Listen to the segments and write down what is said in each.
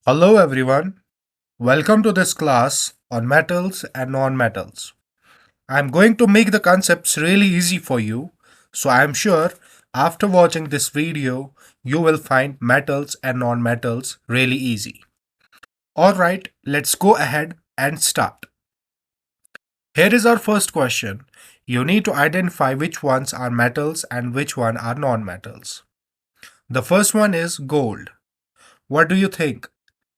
Hello everyone, welcome to this class on metals and non-metals. I'm going to make the concepts really easy for you, so I'm sure after watching this video you will find metals and non-metals really easy. Alright, let's go ahead and start. Here is our first question. You need to identify which ones are metals and which one are non-metals. The first one is gold. What do you think?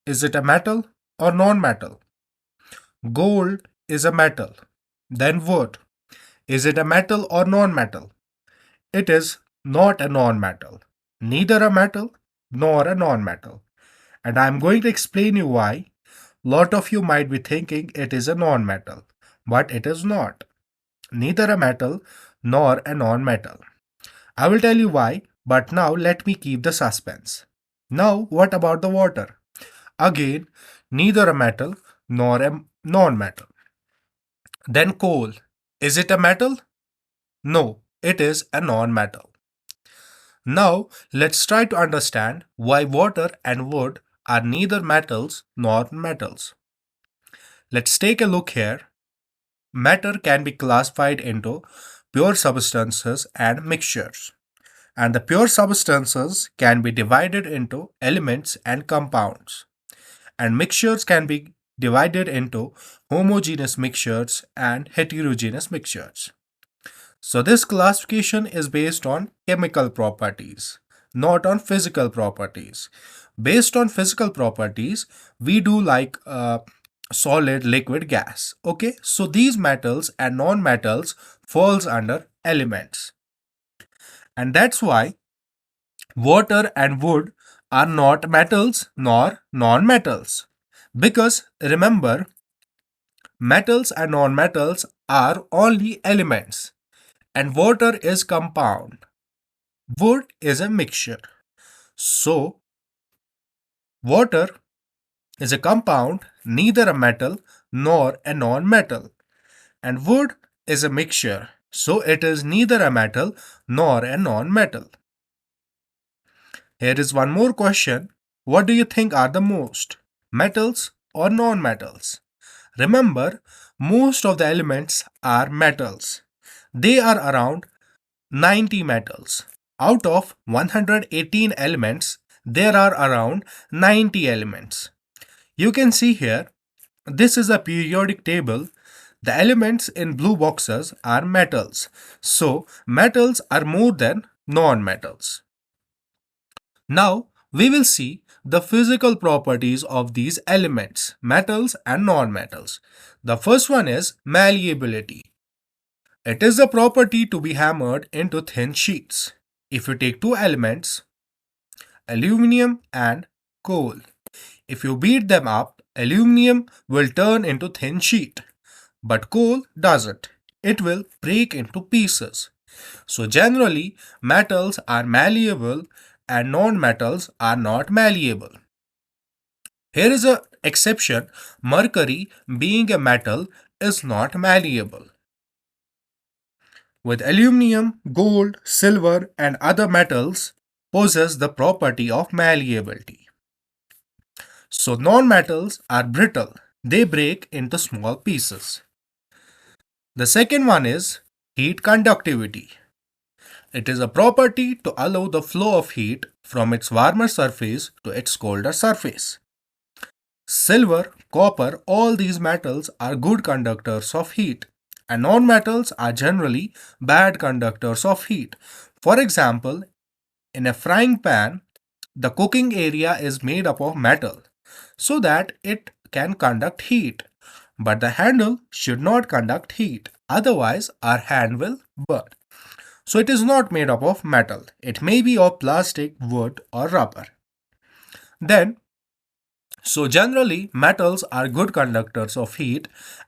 Is it a metal or non-metal? Gold is a metal. Then wood. Is it a metal or non-metal? It is not a non-metal. Neither a metal nor a non-metal. And I'm going to explain you why. Lot of you might be thinking it is a non-metal, but it is not. Neither a metal nor a non-metal. I will tell you why, but now let me keep the suspense. Now, what about the water? Again, neither a metal nor a non-metal. Then coal. Is it a metal? No, it is a non-metal. Now, let's try to understand why water and wood are neither metals nor metals. Let's take a look here. Matter can be classified into pure substances and mixtures. And the pure substances can be divided into elements and compounds. And mixtures can be divided into homogeneous mixtures and heterogeneous mixtures. So this classification is based on chemical properties, not on physical properties. Based on physical properties, we do like solid, liquid, gas. Okay, so these metals and non-metals falls under elements, and that's why water and wood are not metals nor non-metals. Because remember, metals and non-metals are only elements, and water is compound. Wood is a mixture. So, water is a compound, neither a metal nor a non-metal. And wood is a mixture. So, it is neither a metal nor a non-metal. Here is one more question. What do you think are the most? Metals or non-metals? Remember, most of the elements are metals. They are around 90 metals. Out of 118 elements, there are around 90 elements. You can see here, this is a periodic table. The elements in blue boxes are metals. So, metals are more than non-metals. Now, we will see the physical properties of these elements, metals and non-metals. The first one is malleability. It is a property to be hammered into thin sheets. If you take two elements, aluminium and coal, if you beat them up, aluminium will turn into thin sheet, but coal doesn't. It will break into pieces. So generally, metals are malleable and non-metals are not malleable. Here is an exception. Mercury, being a metal, is not malleable. With aluminium, gold, silver, and other metals possess the property of malleability. So non-metals are brittle. They break into small pieces. The second one is heat conductivity. It is a property to allow the flow of heat from its warmer surface to its colder surface. Silver, copper, all these metals are good conductors of heat, and non-metals are generally bad conductors of heat. For example, in a frying pan, the cooking area is made up of metal so that it can conduct heat. But the handle should not conduct heat, otherwise, our hand will burn. So, it is not made up of metal, it may be of plastic, wood, or rubber. Then, so generally, metals are good conductors of heat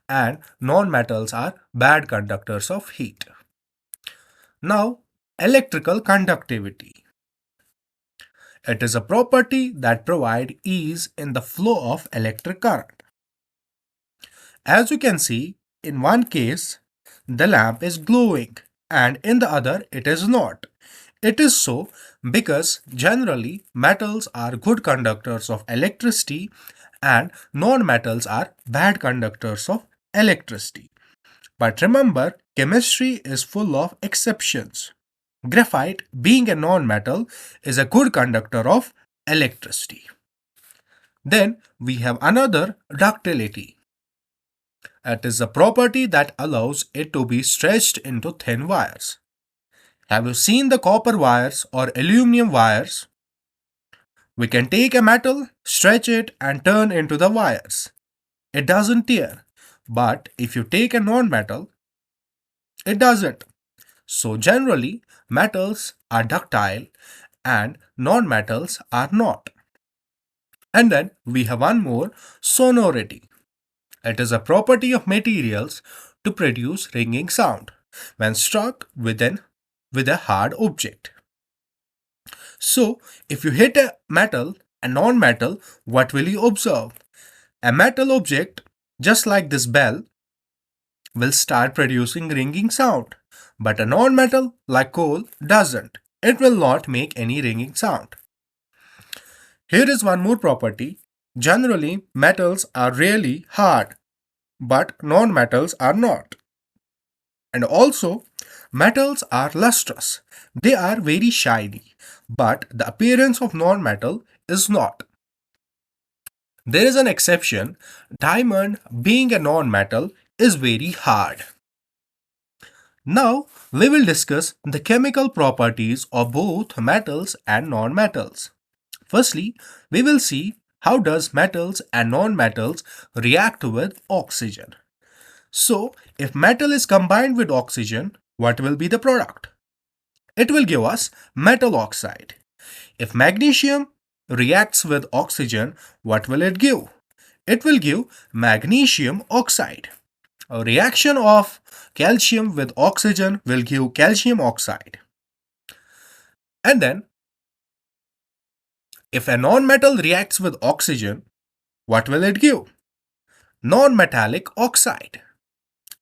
and non-metals are bad conductors of heat. Now, electrical conductivity. It is a property that provides ease in the flow of electric current. As you can see, in one case, the lamp is glowing and in the other it is not. It is so because generally metals are good conductors of electricity and non-metals are bad conductors of electricity. But remember, chemistry is full of exceptions. Graphite, being a non-metal, is a good conductor of electricity. Then we have another ductility. It is a property that allows it to be stretched into thin wires. Have you seen the copper wires or aluminum wires? We can take a metal, stretch it, and turn into the wires. It doesn't tear. But if you take a non metal, it doesn't. So, generally, metals are ductile and non metals are not. And then we have one more, sonority. It is a property of materials to produce ringing sound when struck with a hard object. So, if you hit a non-metal, what will you observe? A metal object, just like this bell, will start producing ringing sound. But a non-metal, like coal, doesn't. It will not make any ringing sound. Here is one more property. Generally, metals are really hard, but non-metals are not. And also, metals are lustrous. They are very shiny, but the appearance of non-metal is not. There is an exception. Diamond, being a non-metal, is very hard. Now, we will discuss the chemical properties of both metals and non-metals. Firstly, we will see how does metals and non-metals react with oxygen. So, if metal is combined with oxygen, what will be the product? It will give us metal oxide. If magnesium reacts with oxygen, what will it give? It will give magnesium oxide. A reaction of calcium with oxygen will give calcium oxide. And then, if a non-metal reacts with oxygen, what will it give? Non-metallic oxide.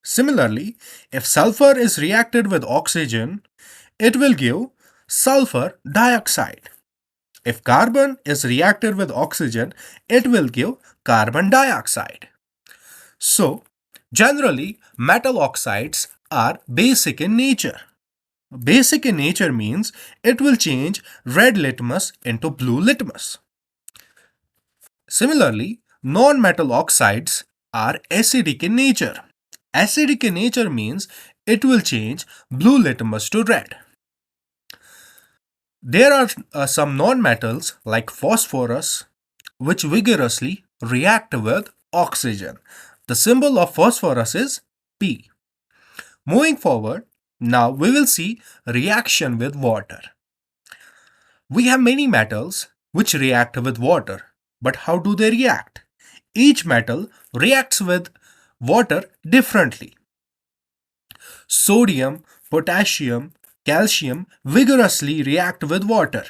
Similarly, if sulfur is reacted with oxygen, it will give sulfur dioxide. If carbon is reacted with oxygen, it will give carbon dioxide. So, generally, metal oxides are basic in nature. Basic in nature means it will change red litmus into blue litmus. Similarly, non-metal oxides are acidic in nature. Acidic in nature means it will change blue litmus to red. There are some non-metals like phosphorus which vigorously react with oxygen. The symbol of phosphorus is P. Moving forward, now we will see reaction with water. We have many metals which react with water, but how do they react? Each metal reacts with water differently. Sodium, potassium, calcium vigorously react with water.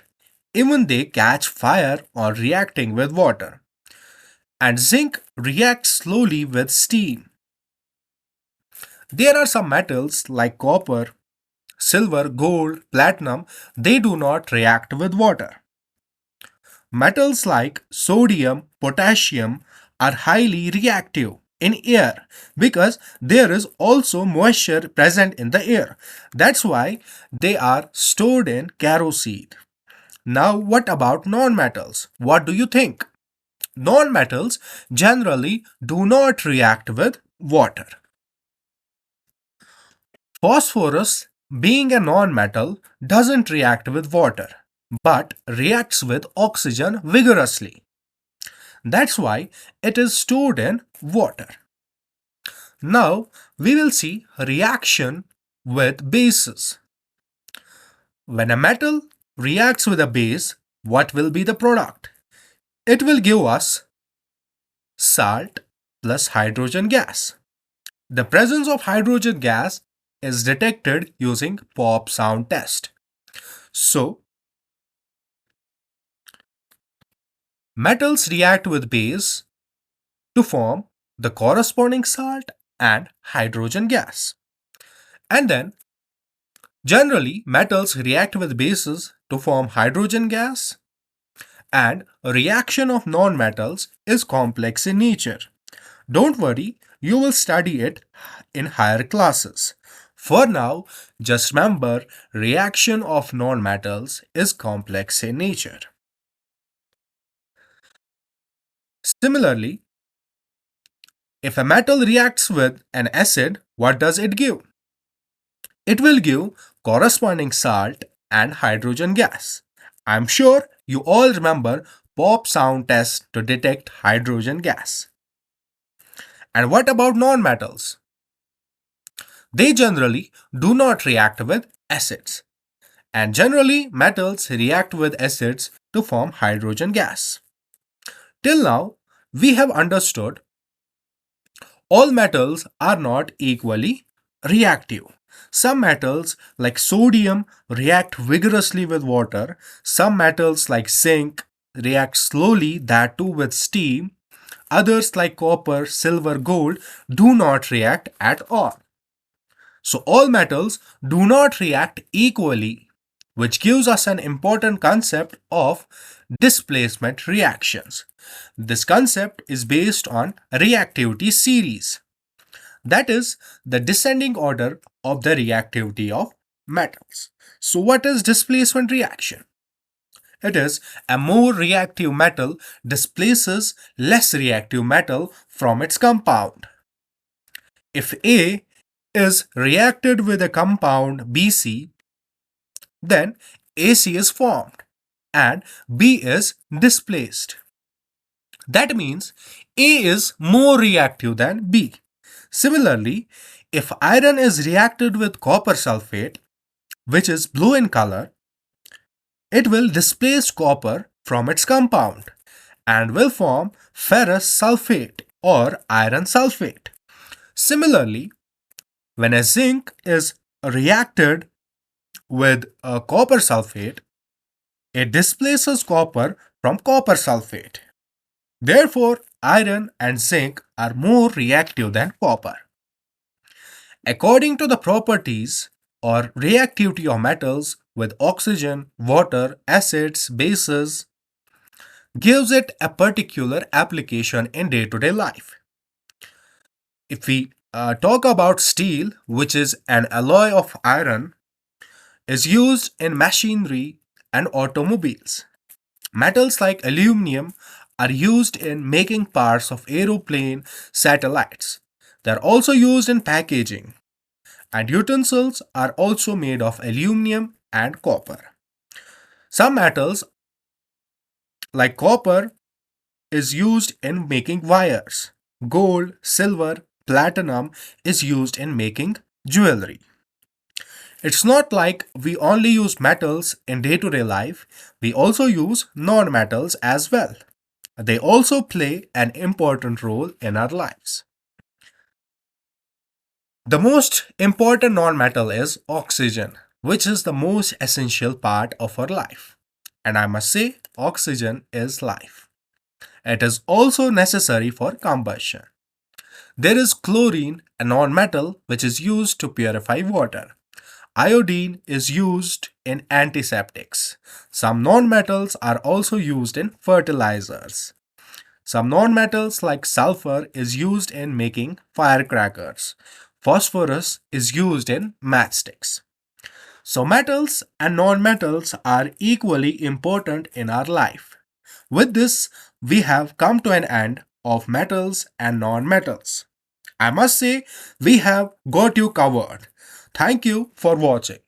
Even they catch fire on reacting with water. And zinc reacts slowly with steam. There are some metals like copper, silver, gold, platinum, they do not react with water. Metals like sodium, potassium are highly reactive in air because there is also moisture present in the air. That's why they are stored in kerosene. Now, what about non-metals? What do you think? Non-metals generally do not react with water. Phosphorus, being a non-metal, doesn't react with water but reacts with oxygen vigorously. That's why it is stored in water. Now we will see reaction with bases. When a metal reacts with a base, what will be the product? It will give us salt plus hydrogen gas. The presence of hydrogen gas is detected using pop sound test. So, metals react with base to form the corresponding salt and hydrogen gas. And then Generally, metals react with bases to form hydrogen gas, and a reaction of nonmetals is complex in nature. Don't worry, you will study it in higher classes. For now, just remember reaction of nonmetals is complex in nature. Similarly, if a metal reacts with an acid, what does it give? It will give corresponding salt and hydrogen gas. I'm sure you all remember pop sound test to detect hydrogen gas. And what about nonmetals? They generally do not react with acids. And generally, metals react with acids to form hydrogen gas. Till now, we have understood all metals are not equally reactive. Some metals, like sodium, react vigorously with water. Some metals, like zinc, react slowly, that too with steam. Others, like copper, silver, gold, do not react at all. So, all metals do not react equally, which gives us an important concept of displacement reactions. This concept is based on reactivity series, that is, the descending order of the reactivity of metals. So, what is displacement reaction? It is a more reactive metal displaces less reactive metal from its compound. If A is reacted with a compound BC, then AC is formed and B is displaced. That means A is more reactive than B. Similarly, if iron is reacted with copper sulfate, which is blue in color, it will displace copper from its compound and will form ferrous sulfate or iron sulfate. Similarly, when a zinc is reacted with a copper sulfate, it displaces copper from copper sulfate. Therefore, iron and zinc are more reactive than copper. According to the properties or reactivity of metals with oxygen, water, acids, bases, gives it a particular application in day to day life. If we talk about steel, which is an alloy of iron, is used in machinery and automobiles. Metals like aluminum are used in making parts of aeroplane satellites. They are also used in packaging, and utensils are also made of aluminum and copper. Some metals like copper is used in making wires. Gold, silver, platinum is used in making jewelry. It's not like we only use metals in day to day life, we also use non metals as well. They also play an important role in our lives. The most important non metal is oxygen, which is the most essential part of our life. And I must say, oxygen is life. It is also necessary for combustion. There is chlorine, a non metal, which is used to purify water. Iodine is used in antiseptics. Some non-metals are also used in fertilizers. Some non-metals like sulfur is used in making firecrackers. Phosphorus is used in matchsticks. So metals and non-metals are equally important in our life. With this, we have come to an end of metals and non-metals. I must say, we have got you covered. Thank you for watching.